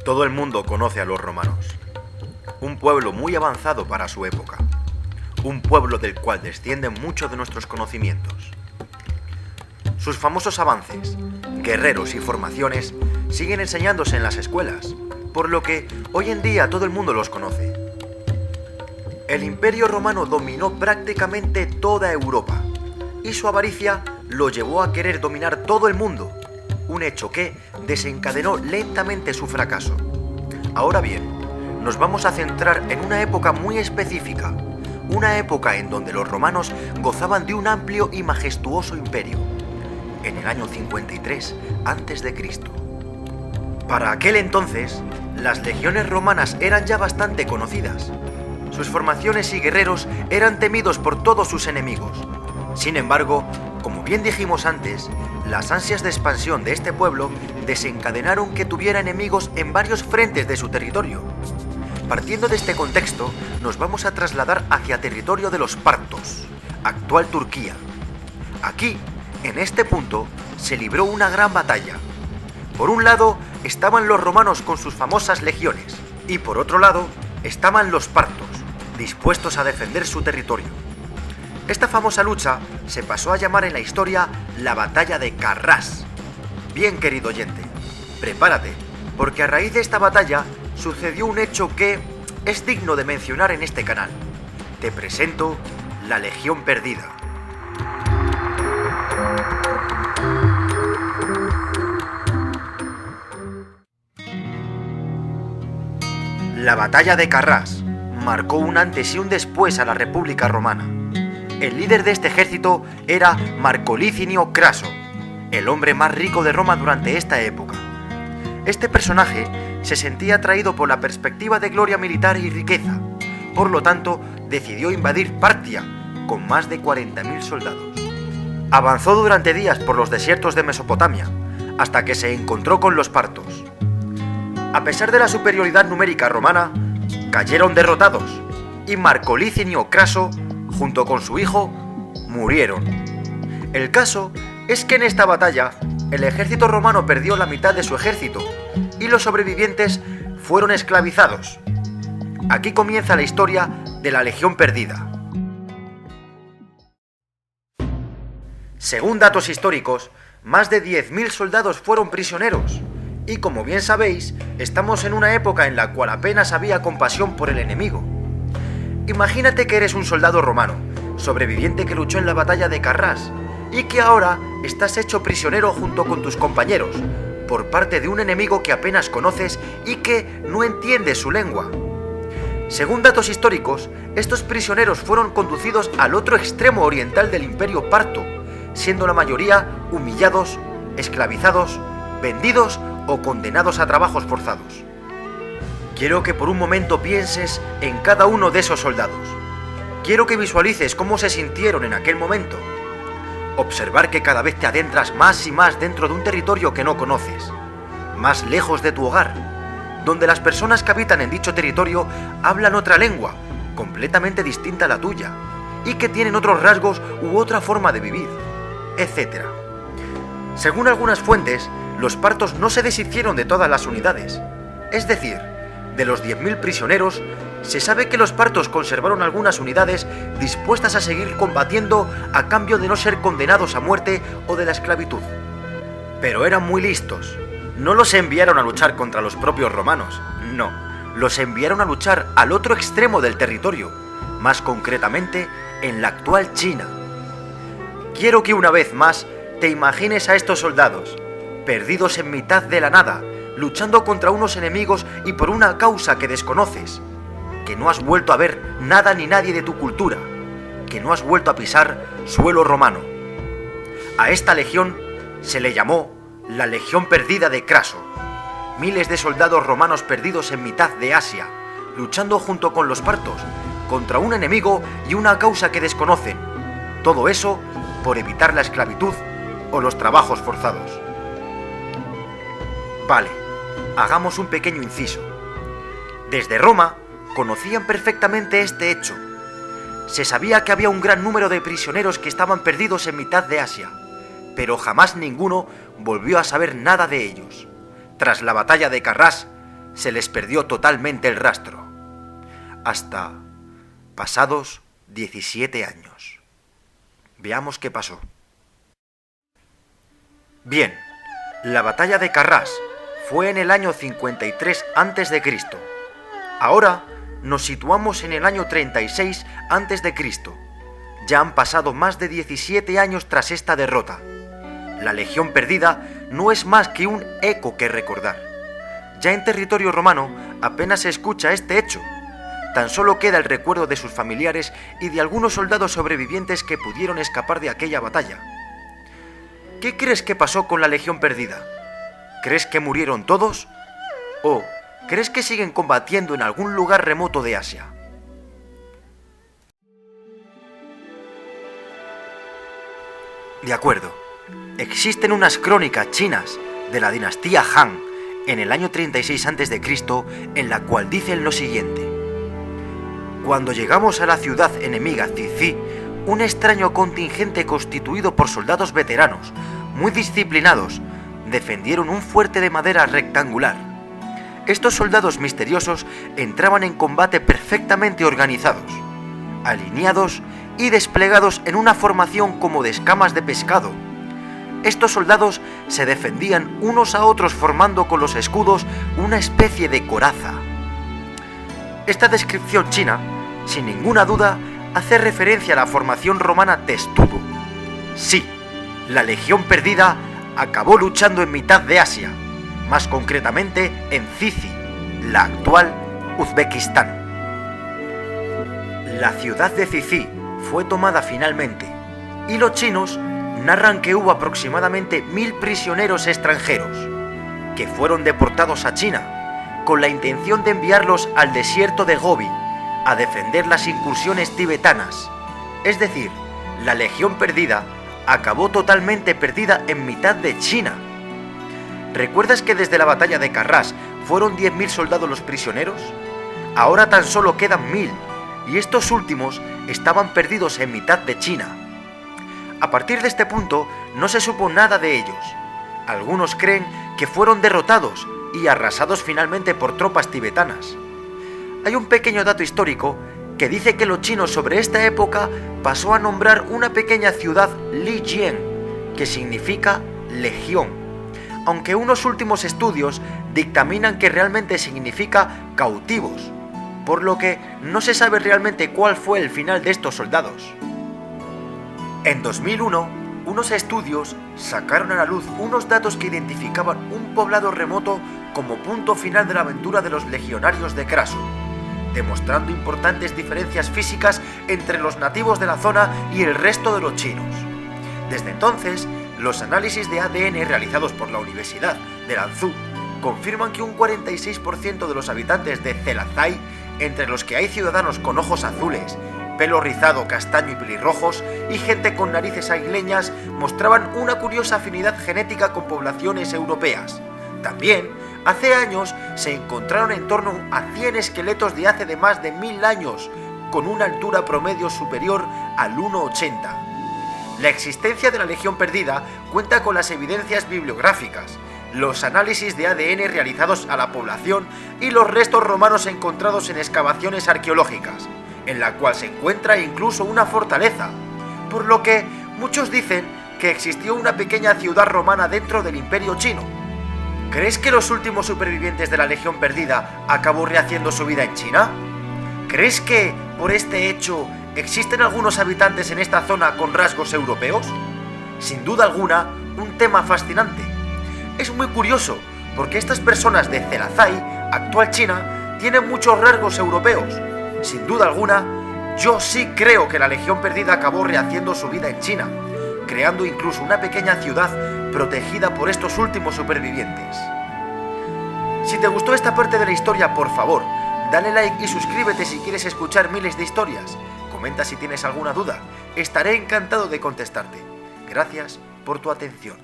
Todo el mundo conoce a los romanos, un pueblo muy avanzado para su época, un pueblo del cual descienden muchos de nuestros conocimientos. Sus famosos avances, guerreros y formaciones siguen enseñándose en las escuelas, por lo que hoy en día todo el mundo los conoce. El Imperio Romano dominó prácticamente toda Europa, y su avaricia lo llevó a querer dominar todo el mundo, un hecho que desencadenó lentamente su fracaso. Ahora bien, nos vamos a centrar en una época muy específica, una época en donde los romanos gozaban de un amplio y majestuoso imperio, en el año 53 a.C. Para aquel entonces, las legiones romanas eran ya bastante conocidas. Sus formaciones y guerreros eran temidos por todos sus enemigos. Sin embargo, como bien dijimos antes, las ansias de expansión de este pueblo desencadenaron que tuviera enemigos en varios frentes de su territorio. Partiendo de este contexto, nos vamos a trasladar hacia territorio de los partos, actual Turquía. Aquí, en este punto, se libró una gran batalla. Por un lado, estaban los romanos con sus famosas legiones, y por otro lado, estaban los partos, dispuestos a defender su territorio. Esta famosa lucha se pasó a llamar en la historia la Batalla de Carrás. Bien, querido oyente, prepárate, porque a raíz de esta batalla sucedió un hecho que es digno de mencionar en este canal. Te presento la Legión Perdida. La Batalla de Carrás marcó un antes y un después a la República Romana. El líder de este ejército era Marco Licinio Craso, el hombre más rico de Roma durante esta época. Este personaje se sentía atraído por la perspectiva de gloria militar y riqueza, por lo tanto decidió invadir Partia con más de 40.000 soldados. Avanzó durante días por los desiertos de Mesopotamia, hasta que se encontró con los partos. A pesar de la superioridad numérica romana, cayeron derrotados, y Marco Licinio Craso, junto con su hijo, murieron. El caso es que en esta batalla, el ejército romano perdió la mitad de su ejército, y los sobrevivientes fueron esclavizados. Aquí comienza la historia de la Legión Perdida. Según datos históricos, más de 10.000 soldados fueron prisioneros, y como bien sabéis, estamos en una época en la cual apenas había compasión por el enemigo. Imagínate que eres un soldado romano, sobreviviente que luchó en la batalla de Carrás, y que ahora estás hecho prisionero junto con tus compañeros, por parte de un enemigo que apenas conoces y que no entiendes su lengua. Según datos históricos, estos prisioneros fueron conducidos al otro extremo oriental del Imperio Parto, siendo la mayoría humillados, esclavizados, vendidos o condenados a trabajos forzados. Quiero que por un momento pienses en cada uno de esos soldados. Quiero que visualices cómo se sintieron en aquel momento. Observar que cada vez te adentras más y más dentro de un territorio que no conoces, más lejos de tu hogar, donde las personas que habitan en dicho territorio hablan otra lengua, completamente distinta a la tuya, y que tienen otros rasgos u otra forma de vivir, etc. Según algunas fuentes, los partos no se deshicieron de todas las unidades, es decir, de los 10.000 prisioneros, se sabe que los partos conservaron algunas unidades dispuestas a seguir combatiendo a cambio de no ser condenados a muerte o de la esclavitud. Pero eran muy listos. No los enviaron a luchar contra los propios romanos, no. Los enviaron a luchar al otro extremo del territorio, más concretamente en la actual China. Quiero que una vez más te imagines a estos soldados, perdidos en mitad de la nada, luchando contra unos enemigos y por una causa que desconoces, que no has vuelto a ver nada ni nadie de tu cultura, que no has vuelto a pisar suelo romano. A esta legión se le llamó la Legión Perdida de Craso. Miles de soldados romanos perdidos en mitad de Asia, luchando junto con los partos, contra un enemigo y una causa que desconocen. Todo eso por evitar la esclavitud o los trabajos forzados. Vale, hagamos un pequeño inciso. Desde Roma conocían perfectamente este hecho. Se sabía que había un gran número de prisioneros que estaban perdidos en mitad de Asia, pero jamás ninguno volvió a saber nada de ellos. Tras la batalla de Carrás, se les perdió totalmente el rastro. Hasta pasados 17 años. Veamos qué pasó. Bien, la batalla de Carràs fue en el año 53 a.C. Ahora nos situamos en el año 36 a.C. Ya han pasado más de 17 años tras esta derrota. La Legión Perdida no es más que un eco que recordar. Ya en territorio romano apenas se escucha este hecho. Tan solo queda el recuerdo de sus familiares y de algunos soldados sobrevivientes que pudieron escapar de aquella batalla. ¿Qué crees que pasó con la Legión Perdida? ¿Crees que murieron todos? ¿O crees que siguen combatiendo en algún lugar remoto de Asia? De acuerdo, existen unas crónicas chinas de la dinastía Han en el año 36 a.C. en la cual dicen lo siguiente. Cuando llegamos a la ciudad enemiga Cici, un extraño contingente constituido por soldados veteranos, muy disciplinados, defendieron un fuerte de madera rectangular. Estos soldados misteriosos entraban en combate perfectamente organizados, alineados y desplegados en una formación como de escamas de pescado. Estos soldados se defendían unos a otros formando con los escudos una especie de coraza. Esta descripción china, sin ninguna duda, hace referencia a la formación romana Testudo. Sí, la Legión Perdida acabó luchando en mitad de Asia, más concretamente en Cici, la actual Uzbekistán. La ciudad de Cici fue tomada finalmente, y los chinos narran que hubo aproximadamente 1000 prisioneros extranjeros, que fueron deportados a China, con la intención de enviarlos al desierto de Gobi, a defender las incursiones tibetanas. Es decir, la Legión Perdida acabó totalmente perdida en mitad de China. ¿Recuerdas que desde la batalla de Carràs fueron 10.000 soldados los prisioneros? Ahora tan solo quedan 1000, y estos últimos estaban perdidos en mitad de China. A partir de este punto no se supo nada de ellos. Algunos creen que fueron derrotados y arrasados finalmente por tropas tibetanas. Hay un pequeño dato histórico que dice que los chinos sobre esta época pasó a nombrar una pequeña ciudad Lijian, que significa legión, aunque unos últimos estudios dictaminan que realmente significa cautivos, por lo que no se sabe realmente cuál fue el final de estos soldados. En 2001, unos estudios sacaron a la luz unos datos que identificaban un poblado remoto como punto final de la aventura de los legionarios de Craso, demostrando importantes diferencias físicas entre los nativos de la zona y el resto de los chinos. Desde entonces, los análisis de ADN realizados por la Universidad de Lanzhou confirman que un 46% de los habitantes de Zelazai, entre los que hay ciudadanos con ojos azules, pelo rizado, castaño y pelirrojos, y gente con narices aguileñas, mostraban una curiosa afinidad genética con poblaciones europeas. También, hace años, se encontraron en torno a 100 esqueletos de hace de más de 1000 años, con una altura promedio superior al 1,80. La existencia de la Legión Perdida cuenta con las evidencias bibliográficas, los análisis de ADN realizados a la población y los restos romanos encontrados en excavaciones arqueológicas, en la cual se encuentra incluso una fortaleza, por lo que muchos dicen que existió una pequeña ciudad romana dentro del Imperio Chino. ¿Crees que los últimos supervivientes de la Legión Perdida acabó rehaciendo su vida en China? ¿Crees que, por este hecho, existen algunos habitantes en esta zona con rasgos europeos? Sin duda alguna, un tema fascinante. Es muy curioso, porque estas personas de Zelazai, actual China, tienen muchos rasgos europeos. Sin duda alguna, yo sí creo que la Legión Perdida acabó rehaciendo su vida en China, creando incluso una pequeña ciudad protegida por estos últimos supervivientes. Si te gustó esta parte de la historia, por favor, dale like y suscríbete si quieres escuchar miles de historias. Comenta si tienes alguna duda, estaré encantado de contestarte. Gracias por tu atención.